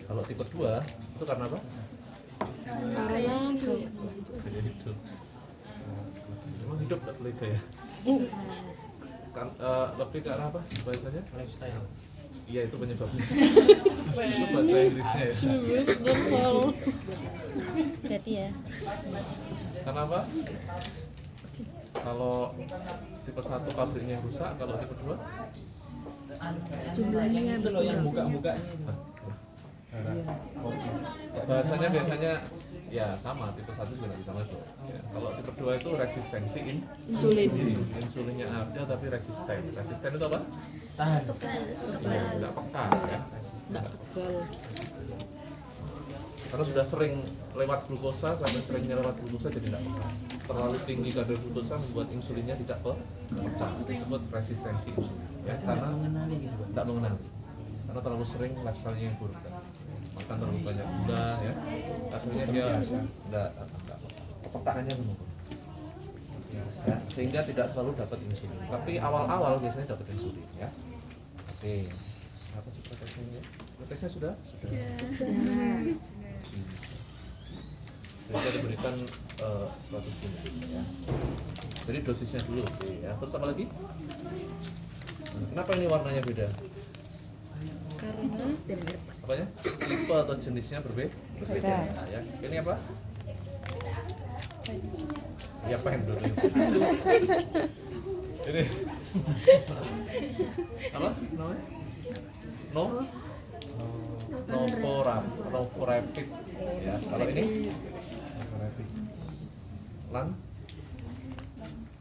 Kalau tipe 2 itu karena apa? Karena Gaya hidup. Emang hidup nggak boleh gaya? Kan, lebih ke arah apa bahasanya? Lifestyle. Iya, itu penyebabnya. Itu bahasa Inggrisnya ya. jadi ya. Karena apa? Kalau tipe 1 pabriknya rusak, kalau tipe 2 Jumlahnya itu loh yang buka-bukanya itu. bahasanya biasanya ya sama, tipe 1 juga nggak bisa masuk ya. Kalau tipe 2 itu resistensi insulinnya ada tapi resisten itu apa? Tahan. Nggak peka ya, karena sudah sering lewat glukosa, sampai seringnya lewat glukosa jadi tidak peka. Terlalu tinggi kadar glukosa membuat insulinnya tidak peka, disebut resistensi insulin ya, karena Mengenali gitu Pak. tidak mengenali, karena terlalu sering lifestyle-nya yang buruk kan. Makan terlalu banyak gula ya, akhirnya dia tidak kepekaannya menurun ya, sehingga tidak selalu dapat insulin, tapi awal-awal biasanya dapat insulin ya. Oke, apa sih protesnya? Protesnya sudah? Jadi diberikan 100 unit ya. Jadi dosisnya dulu ya. Terus apa lagi? Kenapa ini warnanya beda? Karena Apanya? Tipe atau jenisnya berbeda ya. Ini apa? Ya pen dulu. Ini apa namanya? Novorapid ya. Kalau ini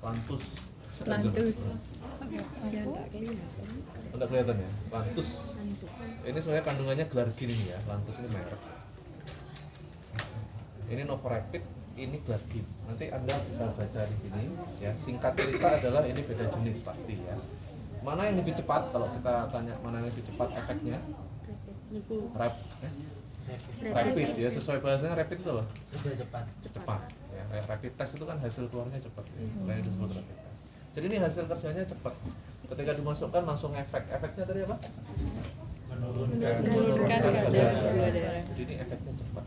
Lantus. Enggak kelihatan ya? Lantus. Ini sebenarnya kandungannya glargin ini ya. Lantus ini merek. Ini Novorapid, ini glargin. Nanti Anda bisa baca di sini ya. Singkat cerita adalah ini beda jenis pasti ya. Mana yang lebih cepat? Kalau kita tanya mana yang lebih cepat efeknya? Rapid ya, sesuai bahasanya rapid itu apa? Cepat ya. Rapid test itu kan hasil keluarnya cepat ya. Makanya disebut rapid test. Jadi ini hasil kerjanya cepat. Ketika dimasukkan langsung efeknya tadi apa? Menurunkan kadar gula darah. Jadi ini efeknya cepat.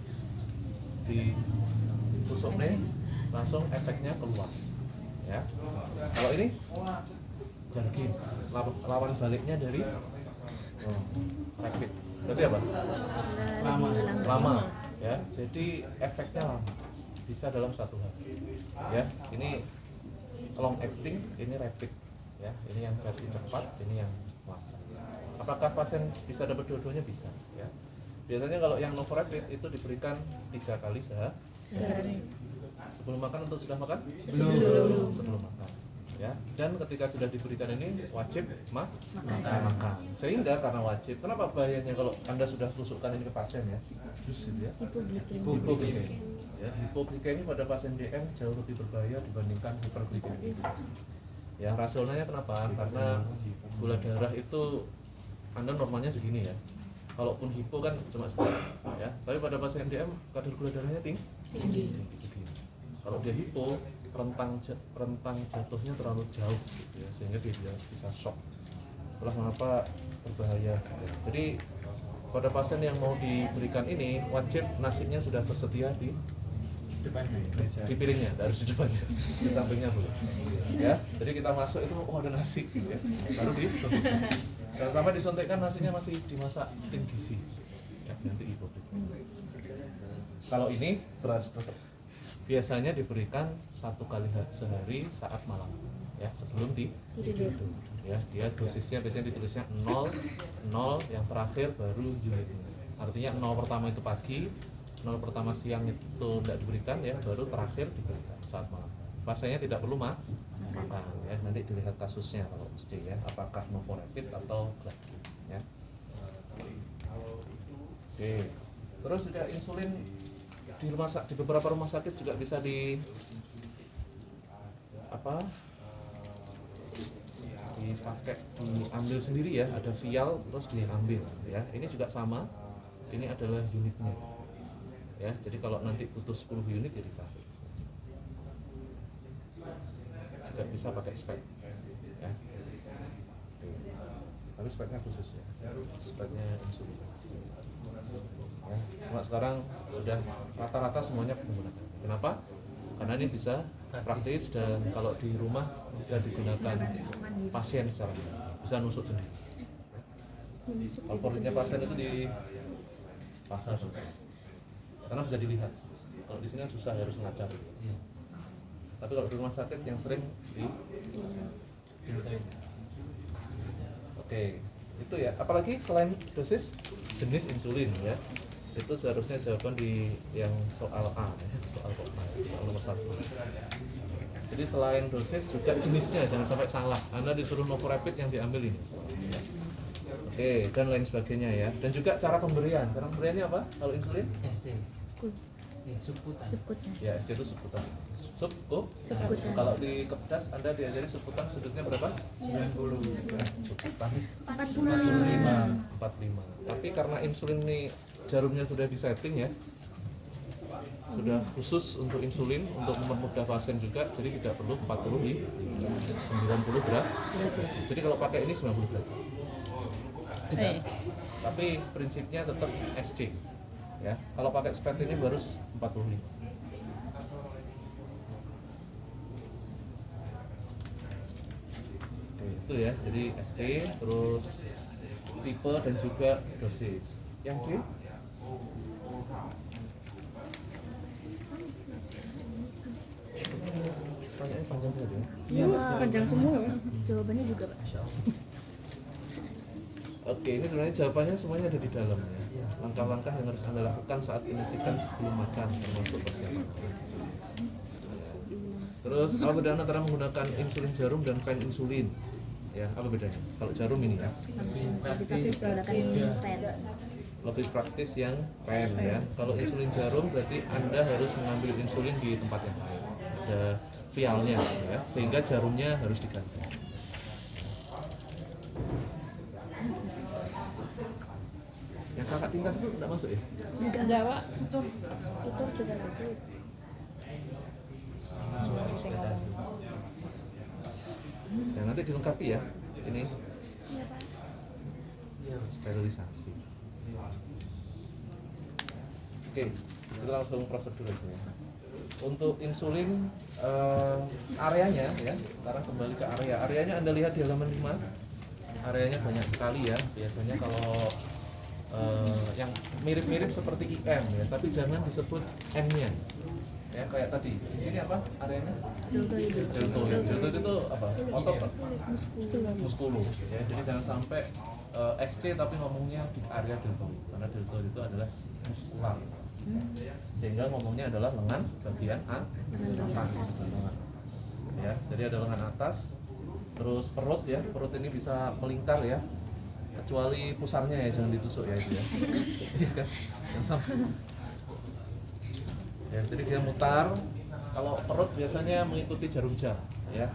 Ditusuknya langsung efeknya keluar ya. Kalau ini glargin, lawan baliknya dari rapid. Berarti apa? Lama ya. Jadi efeknya lama, bisa dalam 1 hari ya. Ini long acting, ini rapid ya. Ini yang versi cepat, ini yang lama. Apakah pasien bisa dapat dua-duanya? Bisa ya. Biasanya kalau yang Novorapid itu diberikan 3 kali sehari. Sebelum makan atau sudah makan? Sebelum makan ya. Dan ketika sudah diberikan ini wajib makan. Sehingga karena wajib, kenapa bahayanya kalau Anda sudah tusukkan ini ke pasien ya? Justru ya. Hipoglikemia. Ya, hipoglikemia pada pasien DM jauh lebih berbahaya dibandingkan hiperglikemia. Ya, rasionalnya kenapa? Karena gula darah itu Anda normalnya segini ya. Kalaupun hipo kan cuma segini ya. Tapi pada pasien DM kadar gula darahnya tinggi segini. Kalau dia hipo, rentang jatuhnya terlalu jauh gitu ya, sehingga dia bisa shock. Itulah mengapa berbahaya. Jadi pada pasien yang mau diberikan ini wajib nasinya sudah tersedia di piringnya, harus di depannya, di sampingnya dulu ya. Jadi kita masuk itu ada nasi gitu ya, baru disuntikkan. Jangan sampai disuntikkan nasinya masih dimasak tim gizi ya, nanti hipoglikemia. Kalau ini beras biasanya diberikan 1 kali sehari saat malam ya, sebelum tidur ya. Dia dosisnya biasanya ditulisnya 0, yang terakhir baru unit. Artinya 0 pertama itu pagi, 0 pertama siang itu tidak diberikan ya, baru terakhir diberikan saat malam. Pasiennya tidak perlu makan ya. Nanti dilihat kasusnya kalau mesti ya, apakah Novorapid atau glargin ya. Oke. Terus juga insulin di beberapa rumah sakit juga bisa dipakai, diambil sendiri ya, ada vial terus diambil ya. Ini juga sama, ini adalah unitnya ya. Jadi kalau nanti butuh 10 unit ya ditarik. Juga bisa pakai spek ya. Tapi speknya khusus ya, speknya insulin. Cuma sekarang sudah rata-rata semuanya menggunakan. Kenapa? Karena ini bisa praktis dan kalau di rumah bisa digunakan pasien secara bisa nusuk sendiri. Favoritnya pasien itu di paha, karena bisa dilihat. Kalau di sini kan susah, harus ngacar. Tapi kalau di rumah sakit yang sering di Oke, itu ya. Apalagi selain dosis, jenis insulin ya. Itu seharusnya jawaban di yang soal A ya, soal nomor 1. Jadi selain dosis juga jenisnya, jangan sampai salah. Anda disuruh Novorapid yang diambil ini. Ya. Oke, dan lain sebagainya ya. Dan juga cara pemberian. Cara pemberiannya apa? Kalau insulin? SC. Subkutan. Subkutan. Ya, SC itu subkutan. Subkutan. Kalau di Kepdas Anda diajarin subkutan sudutnya berapa? 90. Subkutan 45. 45. Tapi karena insulin ini jarumnya sudah disetting ya, sudah khusus untuk insulin untuk mempermudah pasien juga, jadi tidak perlu 40 di 90 derajat. Jadi kalau pakai ini 90 derajat. Tapi prinsipnya tetap SC ya. Kalau pakai stent ini harus 45. Oke, itu ya. Jadi SC terus tipe dan juga dosis. Yang D pertanyaannya panjang banget ya. Iya, panjang semua. Jawabannya juga, Pak. Oke, ini sebenarnya jawabannya semuanya ada di dalam ya. Langkah-langkah yang harus Anda lakukan saat penyuntikan sebelum makan, termasuk persiapan. Terus apa bedanya antara menggunakan insulin jarum dan pen insulin? Ya, apa bedanya? Kalau jarum ini ya, lebih praktis yang pen ya. Kalau insulin jarum berarti Anda harus mengambil insulin di tempat yang lain. Ada vialnya ya, sehingga jarumnya harus diganti. Yang kakak tingkat itu tidak masuk ya? Enggak, Pak. Tutor juga begitu. Sesuai ekspektasi. Dan nanti dilengkapi ya. Ini Iya, Pak. sterilisasi. Oke, kita langsung prosedur aja ya. Untuk insulin areanya ya, sekarang kembali ke area. Areanya Anda lihat di halaman 5. Areanya banyak sekali ya. Biasanya kalau yang mirip-mirip seperti IM ya, tapi jangan disebut M-nya. Ya kayak tadi. Di sini apa areanya? Deltoid. Deltoid itu apa? Otot muskulus ya. Jadi jangan sampai SC tapi ngomongnya di area deltoid. Karena deltoid itu adalah muskular. Sehingga ngomongnya adalah lengan bagian atas. Ya, jadi ada lengan atas, terus perut ya. Perut ini bisa melingkar ya. Kecuali pusarnya ya, jangan ditusuk ya itu ya. Iya kan? Yang sama. Ya, jadi dia mutar. Kalau perut biasanya mengikuti jarum jam ya.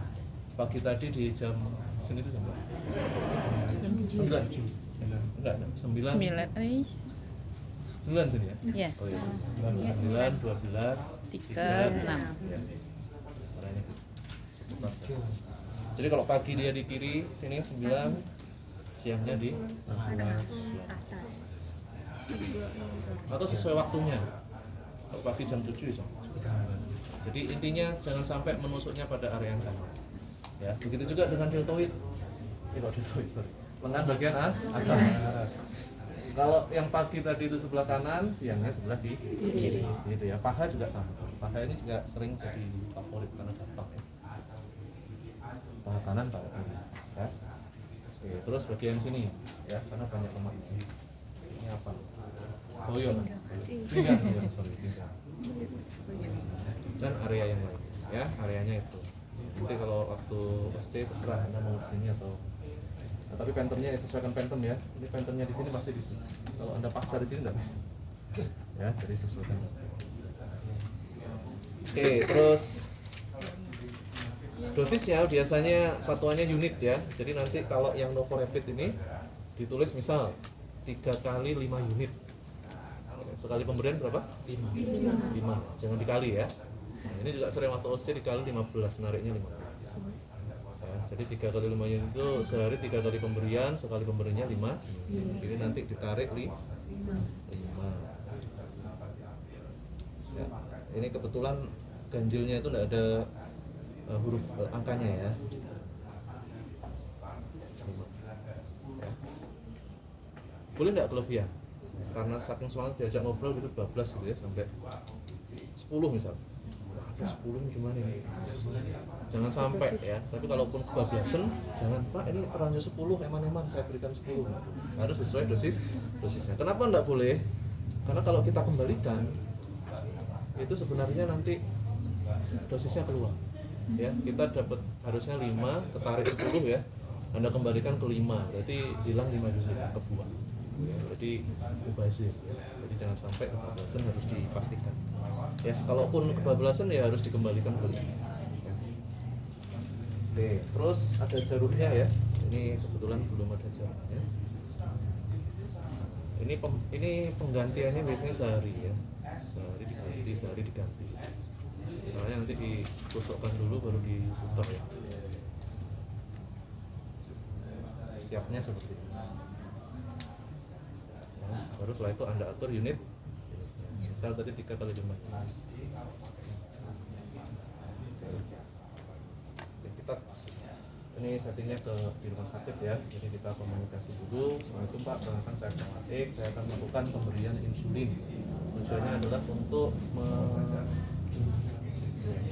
Pagi tadi di jam sini itu jam berapa? Jam 9. Enggak, 9. 9 sini ya? Iya. Oh iya. 9, 12, 3, 6. Ya. Caranya gitu. Seputar saja. Jadi kalau pagi dia di kiri, sini 9, siangnya di Atas. atau sesuai waktunya. Kalau pagi jam 7 ya jam 7. Jadi intinya jangan sampai menusuknya pada area yang sama. Ya, begitu juga dengan deltoid. Deltoid, sorry. Lengan bagian atas. Kalau yang pagi tadi itu sebelah kanan, siangnya sebelah di kiri. Gitu ya. Paha juga sama. Paha ini juga sering jadi favorit karena gampang ya. Paha kanan, paha kiri. Ya. Oke, terus bagian sini ya, karena banyak lemak. Ini apa? Boyon. Pinggang, ya, sorry, pinggang. Dan area yang lain, ya, areanya itu. Nanti kalau waktu SC terserah Anda mau sini atau tapi pentemnya ya sesuaikan pentem ya. Ini pentemnya di sini pasti di sini. Kalau Anda paksa di sini nggak bisa. Ya, jadi sesuaikan. Oke, terus dosisnya biasanya satuannya unit ya. Jadi nanti kalau yang Novorapid ini ditulis misal 3 kali 5 unit. Sekali pemberian berapa? 5. Jangan dikali ya. Nah, ini juga sering waktu OSC dikali 15, nariknya 15. Ya, jadi 3 kali 5 unit itu sehari 3 kali pemberian, sekali pemberiannya 5. Ini nanti ditarik 5. Ini kebetulan ganjilnya itu tidak ada huruf angkanya ya. 5. Ya. Boleh nggak kelebihan? Karena saking semangat diajak ngobrol gitu bablas gitu ya sampai 10 misal. Wah, 10 ini gimana ini? Jangan sampai ya. Tapi kalaupun kebablasan, jangan Pak ini terlanjur 10 eman-eman saya berikan 10. Harus sesuai dosisnya. Kenapa enggak boleh? Karena kalau kita kembalikan itu sebenarnya nanti dosisnya keluar. Ya, kita dapat harusnya 5, ketarik 10 ya. Anda kembalikan ke 5, berarti hilang 5 unit kebuang. Ya, jadi mubazir ya. Jadi jangan sampai kebablasan, harus dipastikan. Ya, kalaupun kebablasan ya harus dikembalikan ke 5. Ya. Oke, terus ada jarumnya ya. Ini kebetulan belum ada jarumnya. Ini penggantiannya biasanya sehari ya. Sehari diganti. Soalnya nanti ditusukkan dulu baru diputar ya. Siapnya seperti ini. Nah, baru setelah itu Anda atur unit. Misal tadi 3 kali 5. Kita ini settingnya di rumah sakit ya. Jadi kita komunikasi dulu. Assalamualaikum Pak, perkenalkan saya Pak Atik. Saya akan melakukan pemberian insulin. Tujuannya adalah untuk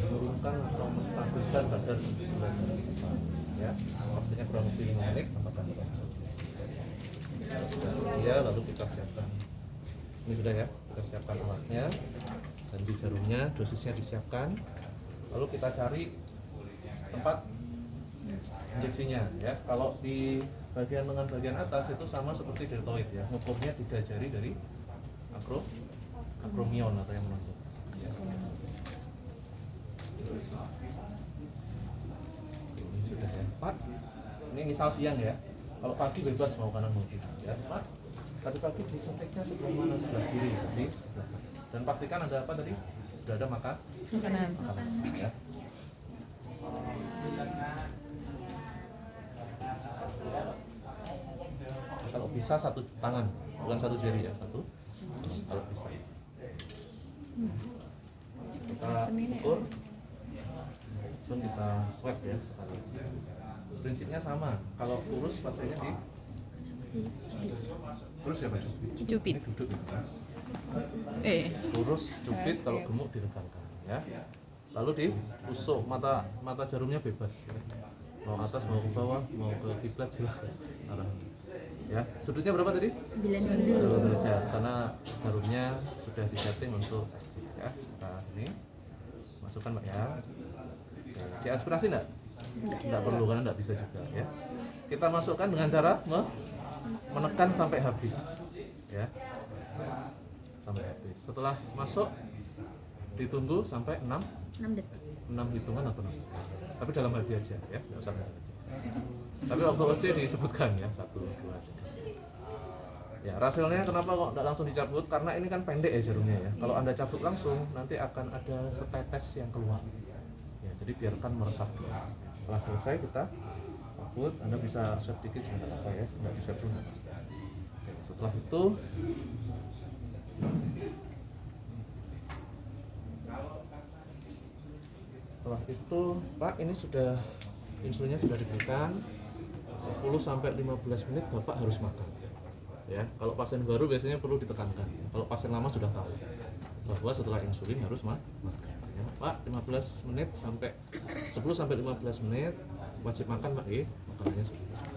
menurunkan atau menstabilkan kadar gula darah kita. Ya, waktunya kurang lebih 5 menit. Tambahkan ya, lalu kita siapkan. Ini sudah ya, kita siapkan alatnya dan di jarumnya, dosisnya disiapkan. Lalu kita cari tempat injeksinya ya. Kalau di bagian lengan bagian atas itu sama seperti deltoid ya, ngukurnya 3 jari dari akromion atau yang menonjol ya. Ini sudah ya Pak, ini misal siang ya, kalau pagi bebas mau kanan mau kiri ya Pak. Tadi pagi disuntiknya sebelah mana? Sebelah kiri, jadi sebelah kanan. Dan pastikan ada apa tadi? Sudah ada makanan ya. Kalau bisa 1 tangan, bukan 1 jari ya, 1. Kalau bisa. Kita ukur, langsung kita swab ya sekali. Prinsipnya sama. Kalau kurus pasiennya kurus ya Pak? Cupit. Ini duduk gitu kan. Kurus, cupit, kalau gemuk diregangkan ya. Lalu ditusuk mata jarumnya bebas ya. Mau atas mau ke bawah mau ke kiblat silahkan arah ya. Sudutnya berapa tadi? 90 derajat karena jarumnya sudah disetting untuk SC ya. Nah ini masukkan Pak ya. Diaspirasi enggak? Enggak perlu karena enggak bisa juga ya. Kita masukkan dengan cara menekan sampai habis ya. Sampai habis. Setelah masuk ditunggu sampai 6 detik. 6 hitungan atau 6. Tapi dalam hati aja ya, enggak usah aja. Tapi waktu SC disebutkan ya 1, 2, 3. Ya, rasilnya kenapa kok enggak langsung dicabut? Karena ini kan pendek ya jarumnya ya. Kalau Anda cabut langsung nanti akan ada setetes yang keluar. Ya, jadi biarkan meresap dulu. Setelah selesai kita cabut, Anda bisa swab dikit juga enggak apa ya. Enggak bisa pun enggak apa-apa. Setelah itu Pak, ini sudah insulinnya sudah diberikan 10 sampai 15 menit Bapak harus makan. Ya, kalau pasien baru biasanya perlu ditekankan. Kalau pasien lama sudah tahu bahwa setelah insulin harus makan. Ya, Pak, 15 menit sampai 10 sampai 15 menit wajib makan Pak, makanannya sudah.